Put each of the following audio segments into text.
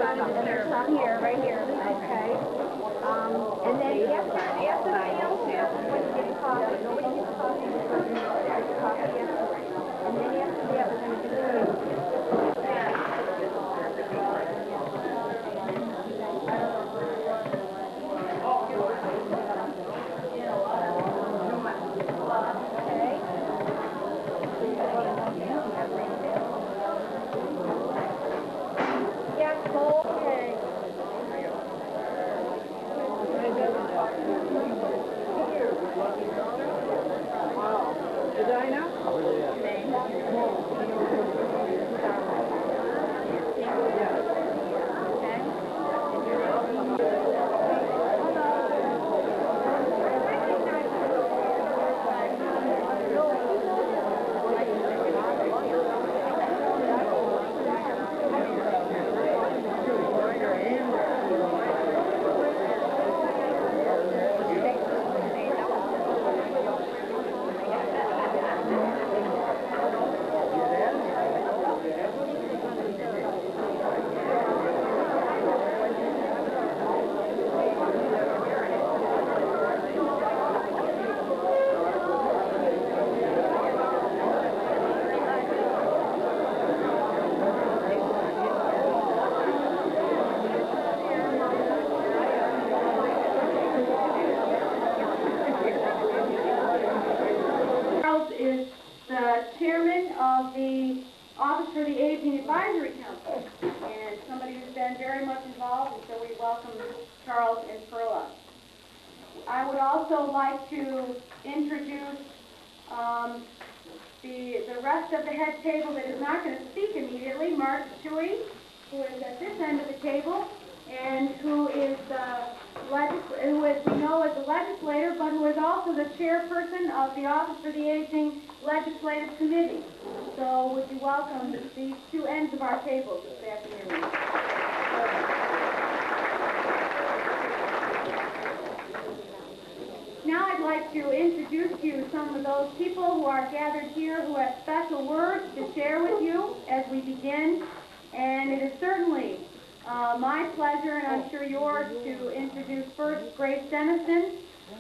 Here, right here. Okay. And then after the meal, nobody gets coffee. Nobody gets coffee. There's coffee afterwards. And then after that, we're going to do I would also like to introduce the rest of the head table that is not going to speak immediately. Mark Chewy, who is at this end of the table, and who is we know as a legislator, but who is also the chairperson of the Office for the Aging Legislative Committee. So would you welcome these two ends of our table this afternoon. Now I'd like to introduce to you some of those people who are gathered here who have special words to share with you as we begin. And it is certainly my pleasure, and I'm sure yours, to introduce first Grace Dennison,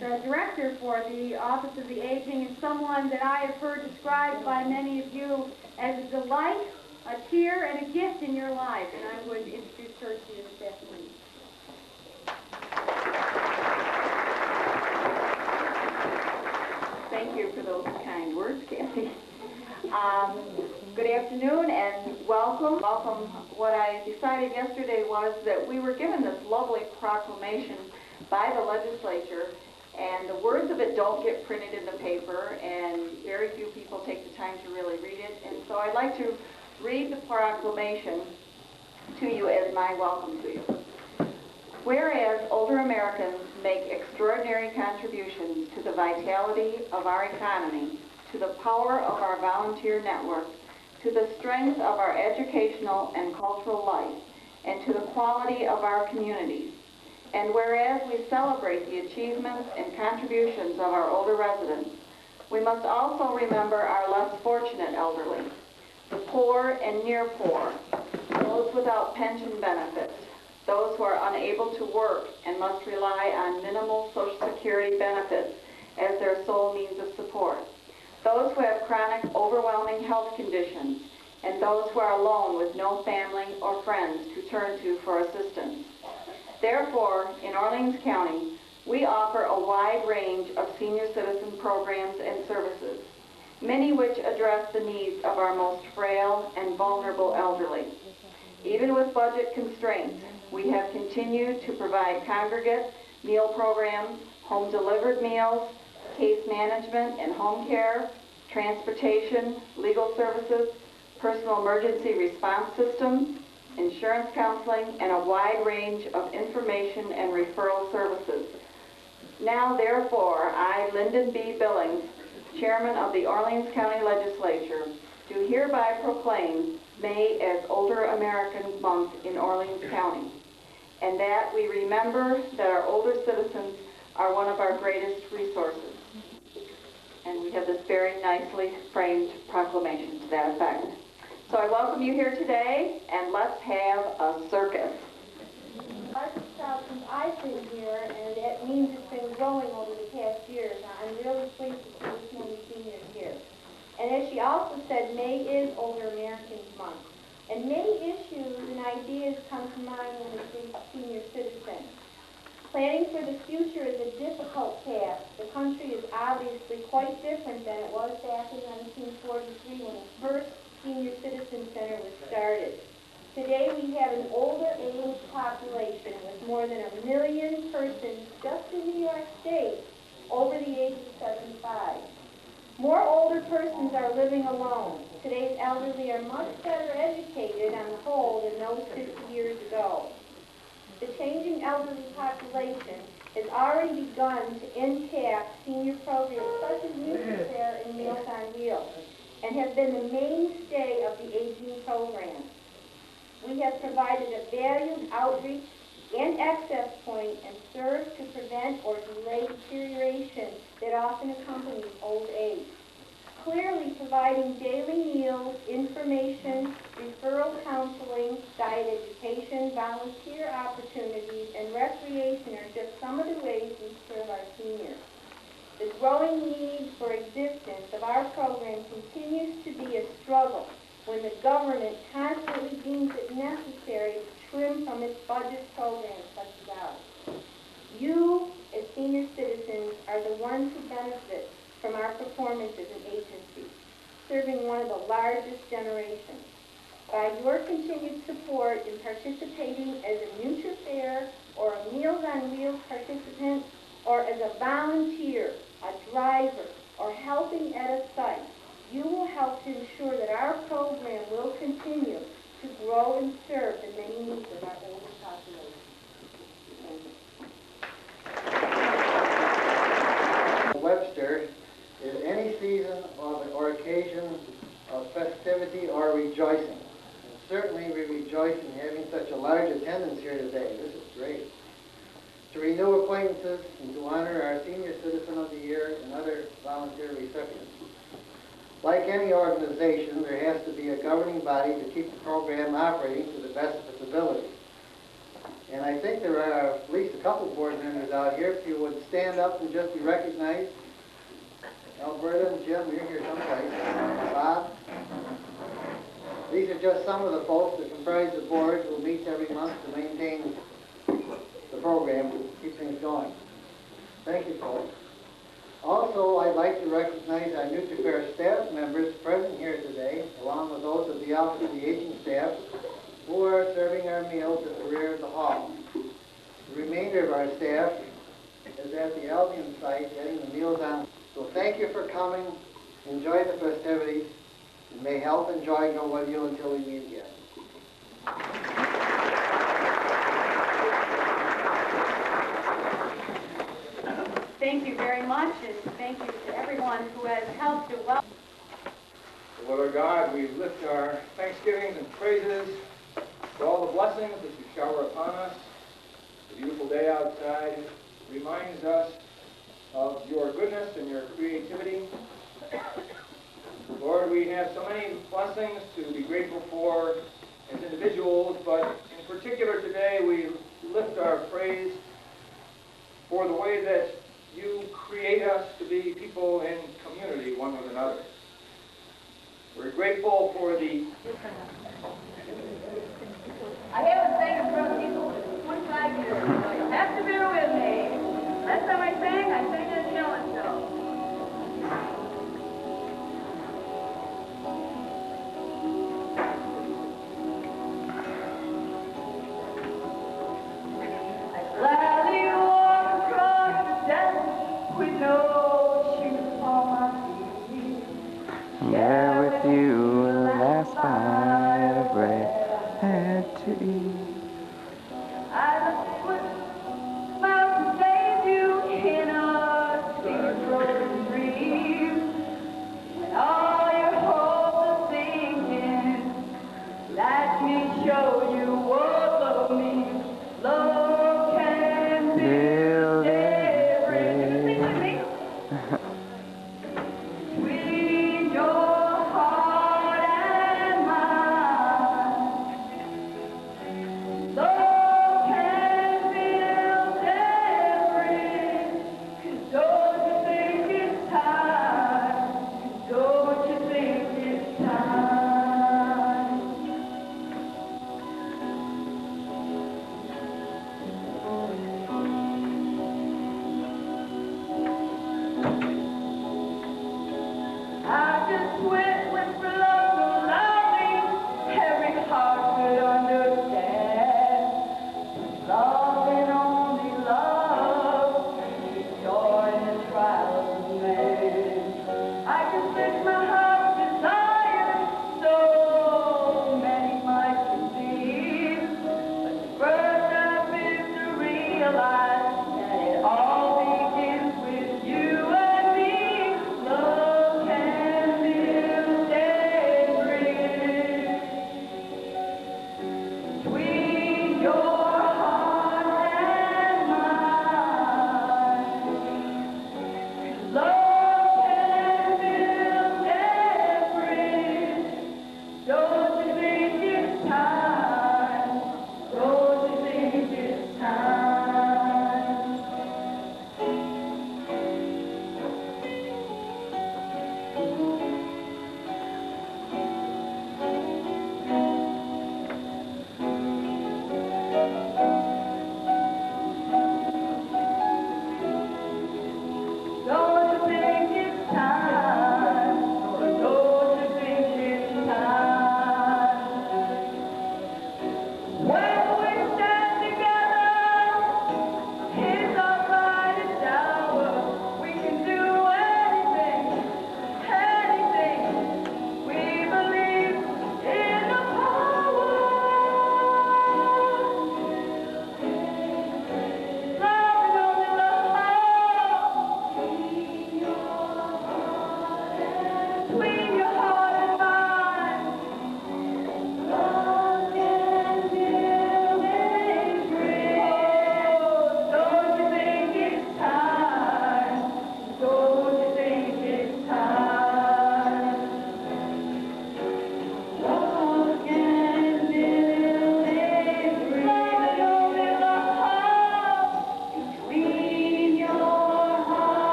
the director for the Office of the Aging, and someone that I have heard described by many of you as a delight, a cheer, and a gift in your life. And I would introduce her to you this afternoon. Thank you for those kind words, Kathy. Good afternoon and welcome. What I decided yesterday was that we were given this lovely proclamation by the legislature, and the words of it don't get printed in the paper, and very few people take the time to really read it. And so I'd like to read the proclamation to you as my welcome to you. Whereas older Americans make extraordinary contributions to the vitality of our economy, to the power of our volunteer network, to the strength of our educational and cultural life, and to the quality of our communities. And whereas we celebrate the achievements and contributions of our older residents, we must also remember our less fortunate elderly, the poor and near poor, those without pension benefits, those who are unable to work and must rely on minimal Social Security benefits as their sole means of support, those who have chronic, overwhelming health conditions, and those who are alone with no family or friends to turn to for assistance. Therefore, in Orleans County, we offer a wide range of senior citizen programs and services, many which address the needs of our most frail and vulnerable elderly. Even with budget constraints, we have continued to provide congregate meal programs, home-delivered meals, case management and home care, transportation, legal services, personal emergency response systems, insurance counseling, and a wide range of information and referral services. Now, therefore, I, Lyndon B. Billings, Chairman of the Orleans County Legislature, do hereby proclaim May as Older Americans Month in Orleans County, and that we remember that our older citizens are one of our greatest resources. And we have this very nicely framed proclamation to that effect. So I welcome you here today, and let's have a circus. out since I've been here, and that means it's been growing over the past years. I'm really pleased to see this many seniors here. And as she also said, May is Older Americans Month. And many issues and ideas come to mind when we see senior citizens. Planning for the future is a difficult task. The country is obviously quite different than it was back in 1943 when the first Senior Citizen Center was started. Today we have an older age population with more than 1 million persons just in New York State over the age of 75. More older persons are living alone. Today's elderly are much better educated on the whole than those 50 years ago. The changing elderly population has already begun to impact senior programs such as Nutrifair and Meals on Wheels, and have been the mainstay of the aging program. We have provided a valued outreach and access point and serve to prevent or delay deterioration that often accompanies old age. Clearly, providing daily meals, information, referral counseling, diet education, volunteer opportunities, and recreation are just some of the ways we serve our seniors. The growing need for existence of our program continues to be a struggle when the government constantly deems it necessary to trim from its budget programs such as ours. You, as senior citizens, are the ones who benefit from our performance as an agency, serving one of the largest generations. By your continued support in participating as a Nutrifair or a Meals on Wheels participant, or as a volunteer, a driver, or helping at a site, you will help to ensure that our program will continue to grow and serve the many needs of our older population. Webster is any season or occasion of festivity or rejoicing. And certainly we rejoice in having such a large attendance here today. This is great. To renew acquaintances and to honor our Senior Citizen of the Year and other volunteer recipients. Like any organization, there has to be a governing body to keep the program operating to the best of its ability. And I think there are at least a couple board members out here. If you would stand up and just be recognized. Alberta and Jim, you're here someplace. Bob. These are just some of the folks that comprise the board who meets every month to maintain the program to keep things going. Thank you, folks. Also, I'd like to recognize our Nutrifair staff members present here today, along with those of the Office of the Aging staff, who are serving our meals at the rear of the hall. The remainder of our staff is at the Albion site getting the meals on. So thank you for coming. Enjoy the festivities, and may health and joy go with you until we meet again. Thank you very much, and thank you to everyone who has helped to welcome. Lord our God, we lift our thanksgivings and praises for all the blessings that you shower upon us. The beautiful day outside reminds us of your goodness and your creativity. Lord, we have so many blessings to be grateful for as individuals, but in particular today we lift our praise for the way that you create us to be people in community one with another. We're grateful for the... I haven't sang in front of people for 25 years, so you have to bear with me. Last time I sang at the Ellen Show. I gladly walk across the desert with no shoes on my feet. Yeah, with you the last bite of bread had to eat. I look with mountains save you in a sea-frozen dream. When all your hope is sinking, let me show you what love means. Love can build everything. Can you sing with me? With your heart and mind, love can build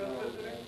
visiting?